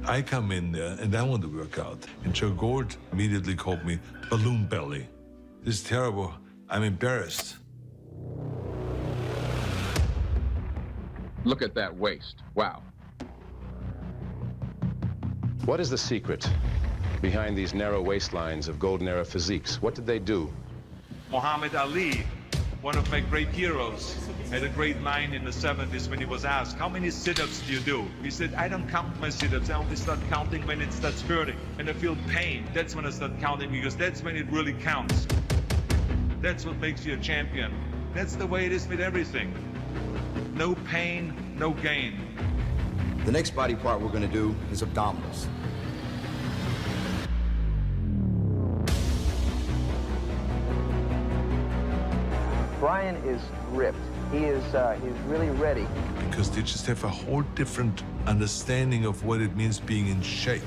I come in there and I want to work out. And Joe Gold immediately called me balloon belly. This is terrible. I'm embarrassed. Look at that waist. Wow. What is the secret behind these narrow waistlines of golden era physiques? What did they do? Muhammad Ali, one of my great heroes, had a great line in the 70s when he was asked, how many sit-ups do you do? He said, I don't count my sit-ups. I only start counting when it starts hurting. And I feel pain. That's when I start counting, because that's when it really counts. That's what makes you a champion. That's the way it is with everything. No pain, no gain. The next body part we're going to do is abdominals. Brian is ripped. He's really ready. Because they just have a whole different understanding of what it means being in shape.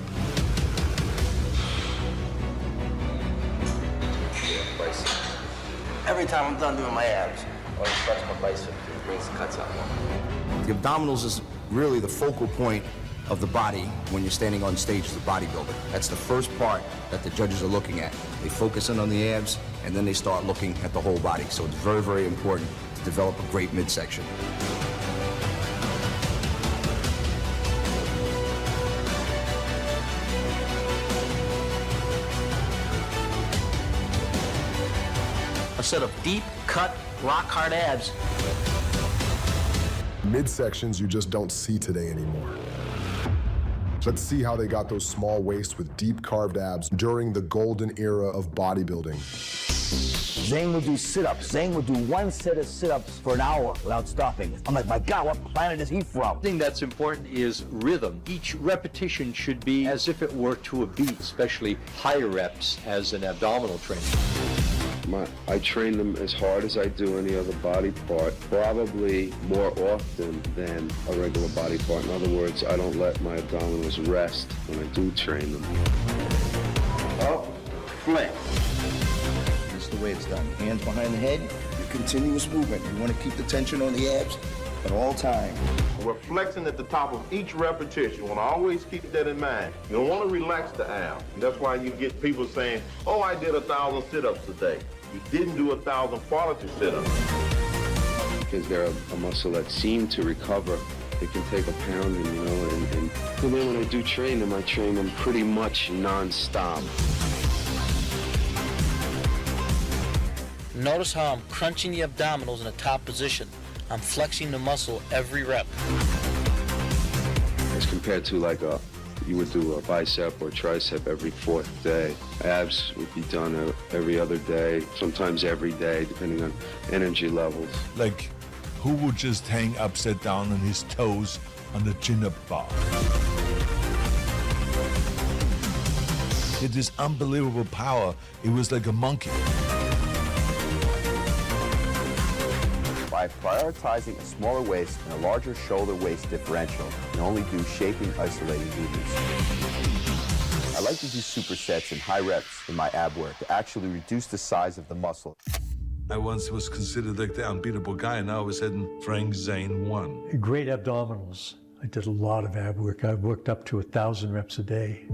Every time I'm done doing my abs, I stretch my bicep, it brings the cuts out more. The abdominals is really the focal point of the body when you're standing on stage as a bodybuilder. That's the first part that the judges are looking at. They focus in on the abs, and then they start looking at the whole body. So it's very, very important to develop a great midsection. A set of deep cut, rock hard abs. Midsections you just don't see today anymore. Let's see how they got those small waists with deep carved abs during the golden era of bodybuilding. Zane would do sit-ups. Zane would do one set of sit-ups for an hour without stopping. I'm like, my God, what planet is he from? The thing that's important is rhythm. Each repetition should be as if it were to a beat, especially higher reps as an abdominal training. I train them as hard as I do any other body part, probably more often than a regular body part. In other words, I don't let my abdominals rest when I do train them. Up, flex. That's the way it's done. Hands behind the head, your continuous movement. You want to keep the tension on the abs at all times. We're flexing at the top of each repetition. You want to always keep that in mind. You don't want to relax the ab. That's why you get people saying, oh, I did 1,000 sit-ups a day. You didn't do 1,000 quality sit-ups. Because they're a muscle that seems to recover. They can take a pounding, you know, and then when I do train them, I train them pretty much non-stop. Notice how I'm crunching the abdominals in a top position. I'm flexing the muscle every rep. As compared to like you would do a bicep or tricep every fourth day. Abs would be done every other day, sometimes every day, depending on energy levels. Like, who would just hang upside down on his toes on the chin-up bar? It is unbelievable power. It was like a monkey. By prioritizing a smaller waist and a larger shoulder-waist differential, you can only do shaping isolated movements. I like to do supersets and high reps in my ab work to actually reduce the size of the muscle. I once was considered like the unbeatable guy, and now all of a sudden Frank Zane won. Great abdominals. I did a lot of ab work. I worked up to 1,000 reps a day.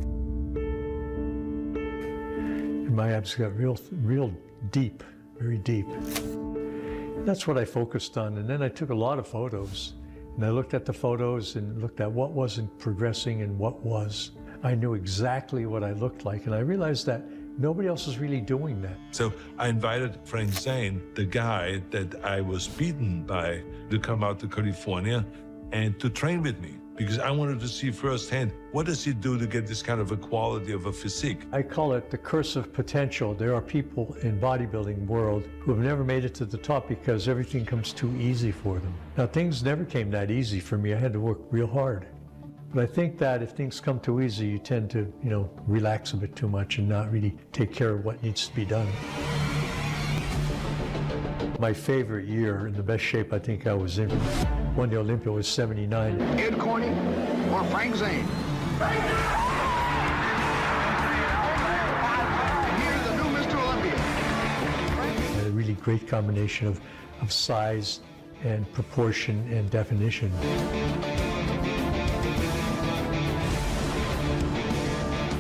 And my abs got real deep, very deep. That's what I focused on, and then I took a lot of photos, and I looked at the photos and looked at what wasn't progressing and what was. I knew exactly what I looked like, and I realized that nobody else is really doing that. So I invited Frank Zane, the guy that I was beaten by, to come out to California and to train with me, because I wanted to see firsthand, what does he do to get this kind of a quality of a physique? I call it the curse of potential. There are people in bodybuilding world who have never made it to the top because everything comes too easy for them. Now, things never came that easy for me. I had to work real hard. But I think that if things come too easy, you tend to, relax a bit too much and not really take care of what needs to be done. My favorite year, in the best shape I think I was in, won the Olympia, was 79. Ed Corney or Frank Zane? Here's the new Mr. Olympia. And a really great combination of size and proportion and definition.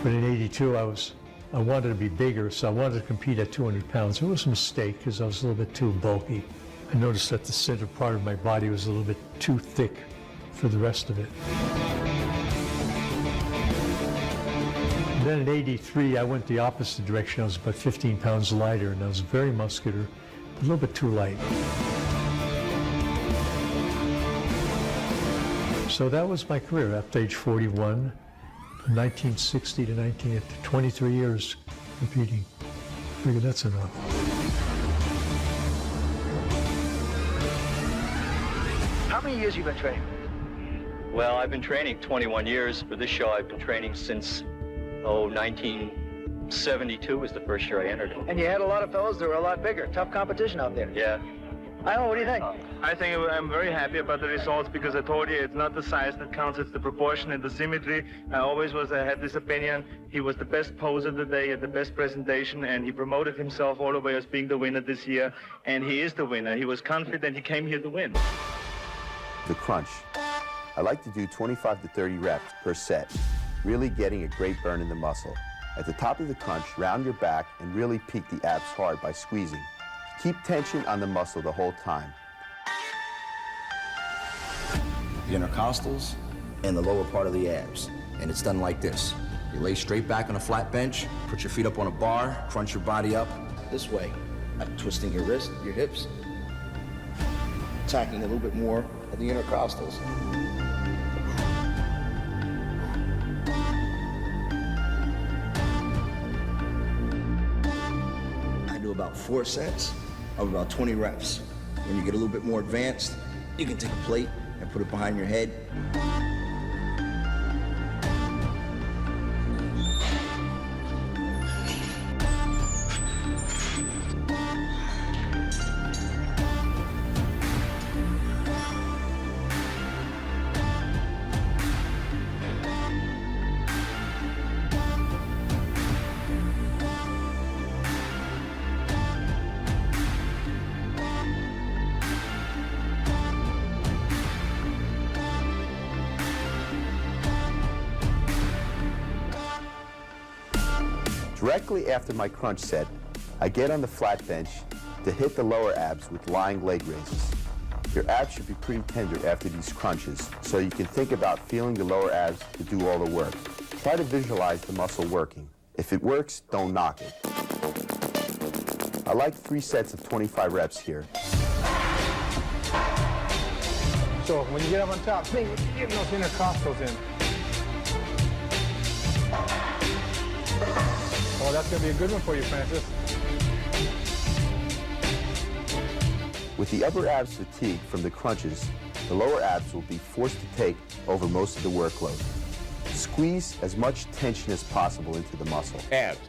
But in 82, I wanted to be bigger, so I wanted to compete at 200 pounds. It was a mistake because I was a little bit too bulky. I noticed that the center part of my body was a little bit too thick for the rest of it. Then in 83, I went the opposite direction. I was about 15 pounds lighter, and I was very muscular, a little bit too light. So that was my career after age 41, from 1960 to 23 years competing. I figured that's enough. How many years you been training? Well, I've been training 21 years. For this show, I've been training since, 1972 was the first year I entered it. And you had a lot of fellows that were a lot bigger. Tough competition out there. Yeah. I don't know, what do you think? I think I'm very happy about the results because I told you it's not the size that counts, it's the proportion and the symmetry. I had this opinion. He was the best poser today, had the best presentation, and he promoted himself all the way as being the winner this year. And he is the winner. He was confident he came here to win. The crunch. I like to do 25 to 30 reps per set, really getting a great burn in the muscle. At the top of the crunch, round your back and really peak the abs hard by squeezing. Keep tension on the muscle the whole time. The intercostals and the lower part of the abs. And it's done like this. You lay straight back on a flat bench, put your feet up on a bar, crunch your body up this way, twisting your wrist, your hips, attacking a little bit more of the intercostals. I do about 4 sets of about 20 reps. When you get a little bit more advanced, you can take a plate and put it behind your head. Directly after my crunch set, I get on the flat bench to hit the lower abs with lying leg raises. Your abs should be pretty tender after these crunches, so you can think about feeling the lower abs to do all the work. Try to visualize the muscle working. If it works, don't knock it. I like 3 sets of 25 reps here. So when you get up on top, think, getting those intercostals in. Oh, that's going to be a good one for you, Francis. With the upper abs fatigued from the crunches, the lower abs will be forced to take over most of the workload. Squeeze as much tension as possible into the muscle. Abs,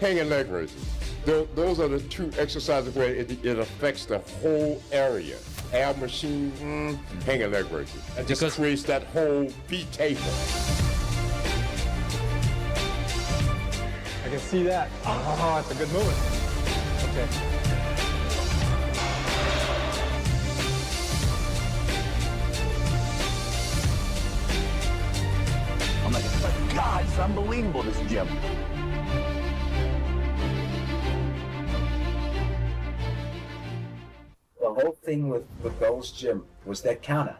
hanging leg raises. Those are the 2 exercises where it affects the whole area. Ab machine, hanging leg raises. It just creates that whole V taper. I can see that. Oh, that's a good movement. Okay. I'm like, oh God, it's unbelievable, this gym. The whole thing with Gold's Gym was that counter.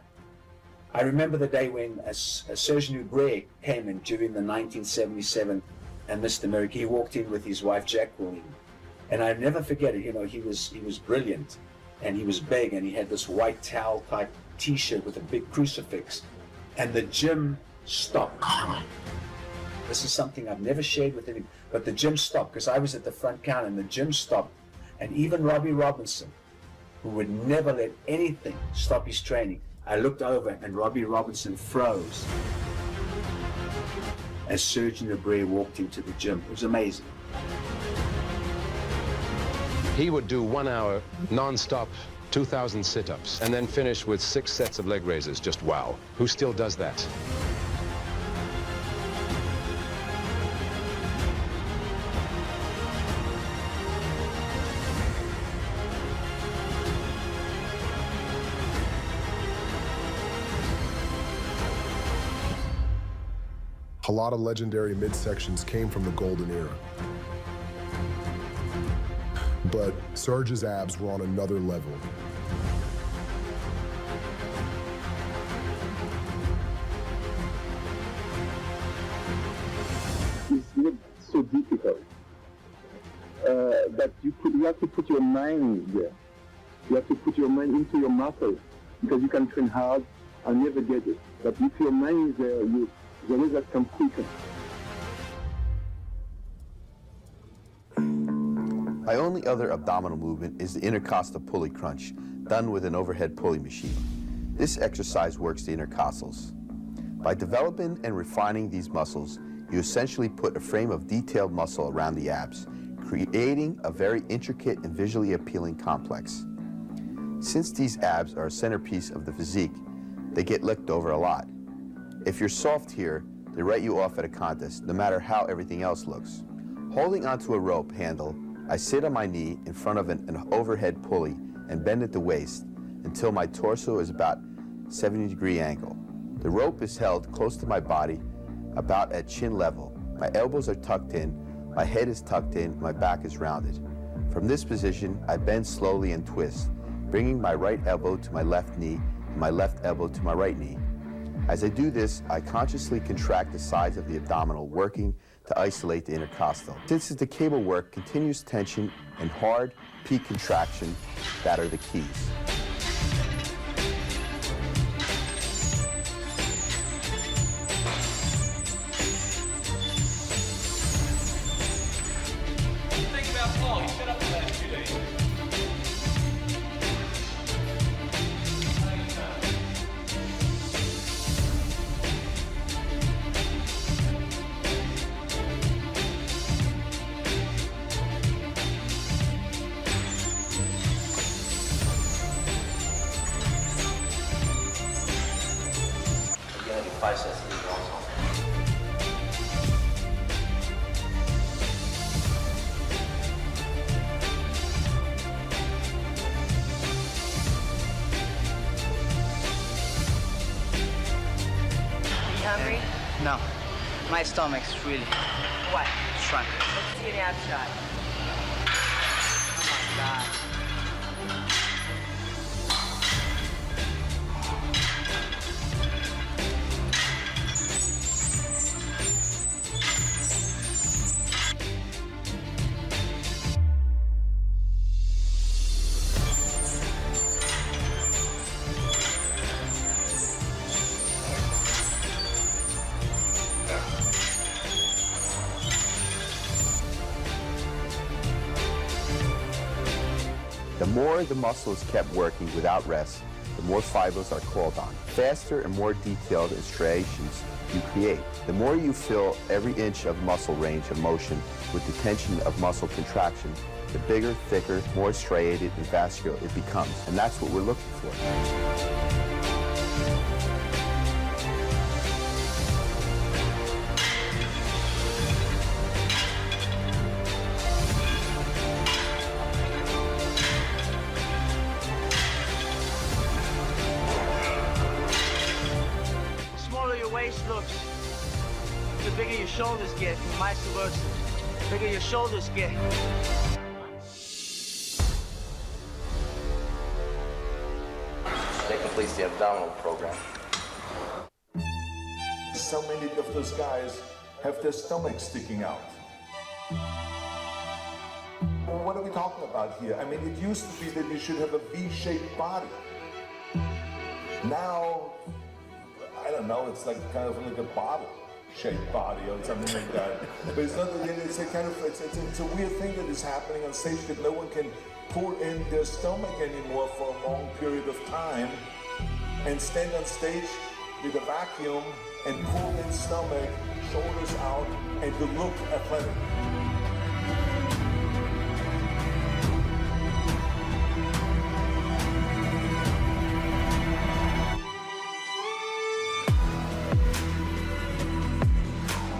I remember the day when Serge Nubret came in during the 1977 and Mr. America. He walked in with his wife Jacqueline, and I never forget it. You know, he was brilliant, and he was big, and he had this white towel type T-shirt with a big crucifix, and the gym stopped. This is something I've never shared with anyone, but the gym stopped because I was at the front counter, and the gym stopped, and even Robbie Robinson, who would never let anything stop his training, I looked over, and Robbie Robinson froze as Serge Nubret walked into the gym. It was amazing. He would do 1 hour, non-stop, 2,000 sit-ups, and then finish with 6 sets of leg raises. Just wow. Who still does that? A lot of legendary midsections came from the golden era. But Serge's abs were on another level. It's not so difficult. But you have to put your mind there. You have to put your mind into your muscles, because you can train hard and never get it. But if your mind is there, the results come quicker. My only other abdominal movement is the intercostal pulley crunch, done with an overhead pulley machine. This exercise works the intercostals. By developing and refining these muscles, you essentially put a frame of detailed muscle around the abs, creating a very intricate and visually appealing complex. Since these abs are a centerpiece of the physique, they get looked over a lot. If you're soft here, they write you off at a contest, no matter how everything else looks. Holding onto a rope handle, I sit on my knee in front of an overhead pulley and bend at the waist until my torso is about 70-degree angle. The rope is held close to my body, about at chin level. My elbows are tucked in, my head is tucked in, my back is rounded. From this position, I bend slowly and twist, bringing my right elbow to my left knee and my left elbow to my right knee. As I do this, I consciously contract the sides of the abdominal, working to isolate the intercostal. Since the cable work, continuous tension and hard peak contraction that are the keys. Think about Paul, he's been up the last 2 days. Biceps also. You hungry? No. My stomach's really What? shrunk. Let's see an ab shot. Oh my God. The more the muscle is kept working without rest, the more fibers are called on. Faster and more detailed striations you create. The more you fill every inch of muscle range of motion with the tension of muscle contraction, the bigger, thicker, more striated and vascular it becomes. And that's what we're looking for. Looks, the bigger your shoulders get, and vice versa. The bigger your shoulders get. That completes the abdominal program. So many of those guys have their stomachs sticking out. Well, what are we talking about here? I mean, it used to be that you should have a V-shaped body. Now, I don't know, it's like kind of like a bottle-shaped body or something like that. But it's not, it's a kind of, it's a weird thing that is happening on stage that no one can pull in their stomach anymore for a long period of time and stand on stage with a vacuum and pull in stomach, shoulders out, and to look athletic.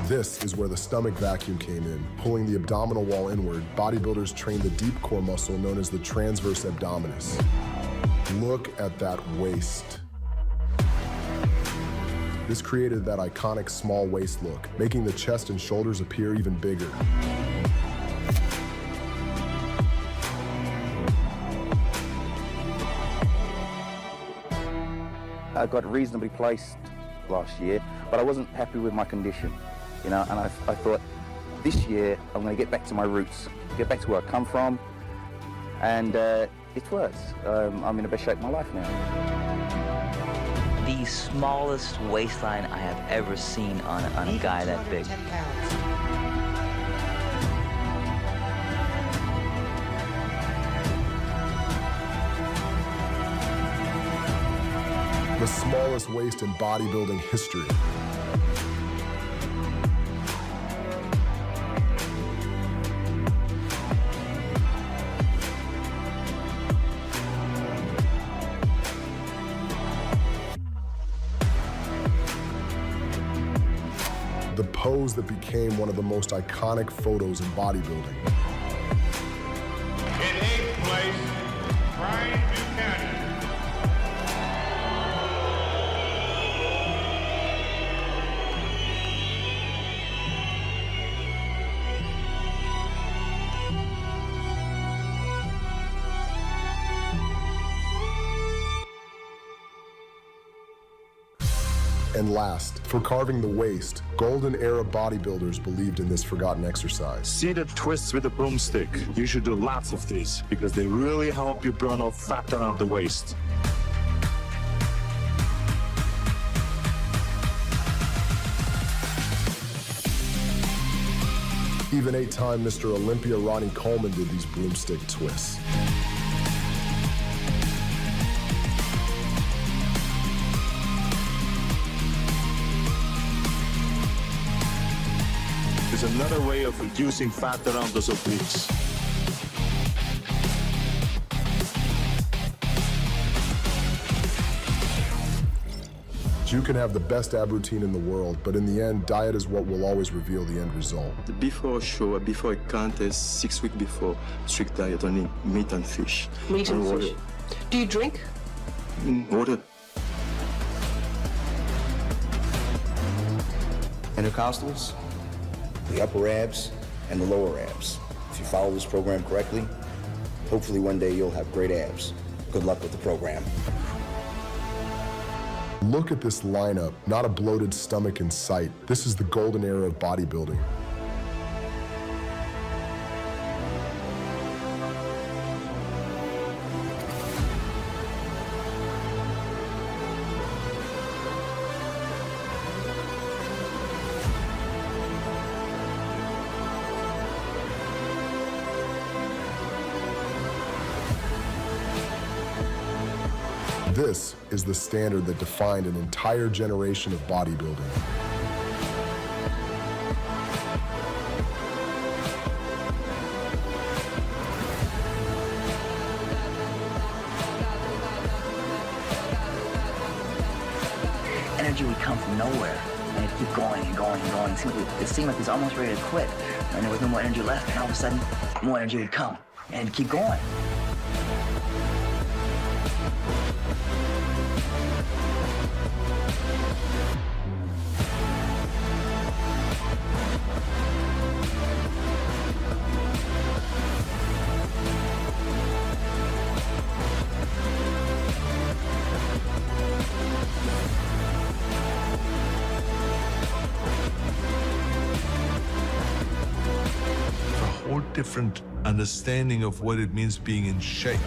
This is where the stomach vacuum came in. Pulling the abdominal wall inward, bodybuilders train the deep core muscle known as the transverse abdominis. Look at that waist. This created that iconic small waist look, making the chest and shoulders appear even bigger. I got reasonably placed last year, but I wasn't happy with my condition, you know, and I thought this year I'm going to get back to my roots, get back to where I come from, and it works. I'm in the best shape of my life now. The smallest waistline I have ever seen on a guy that big. The smallest waist in bodybuilding history. The pose that became one of the most iconic photos in bodybuilding. In 8th place, Brian Buchanan. And last, for carving the waist, golden era bodybuilders believed in this forgotten exercise. Seated twists with a broomstick. You should do lots of these because they really help you burn off fat around the waist. Even 8-time Mr. Olympia Ronnie Coleman did these broomstick twists. It's another way of reducing fat around those obliques. You can have the best ab routine in the world, but in the end, diet is what will always reveal the end result. Before a show, before a contest, 6 weeks before, strict diet, only meat and fish. Meat and water. fish. Do you drink? Water. Intercostals, the upper abs, and the lower abs. If you follow this program correctly, hopefully one day you'll have great abs. Good luck with the program. Look at this lineup, not a bloated stomach in sight. This is the golden era of bodybuilding. This is the standard that defined an entire generation of bodybuilding. Energy would come from nowhere, and it'd keep going and going and going. It seemed like it was almost ready to quit, and there was no more energy left, and all of a sudden, more energy would come, and it'd keep going. Different understanding of what it means being in shape.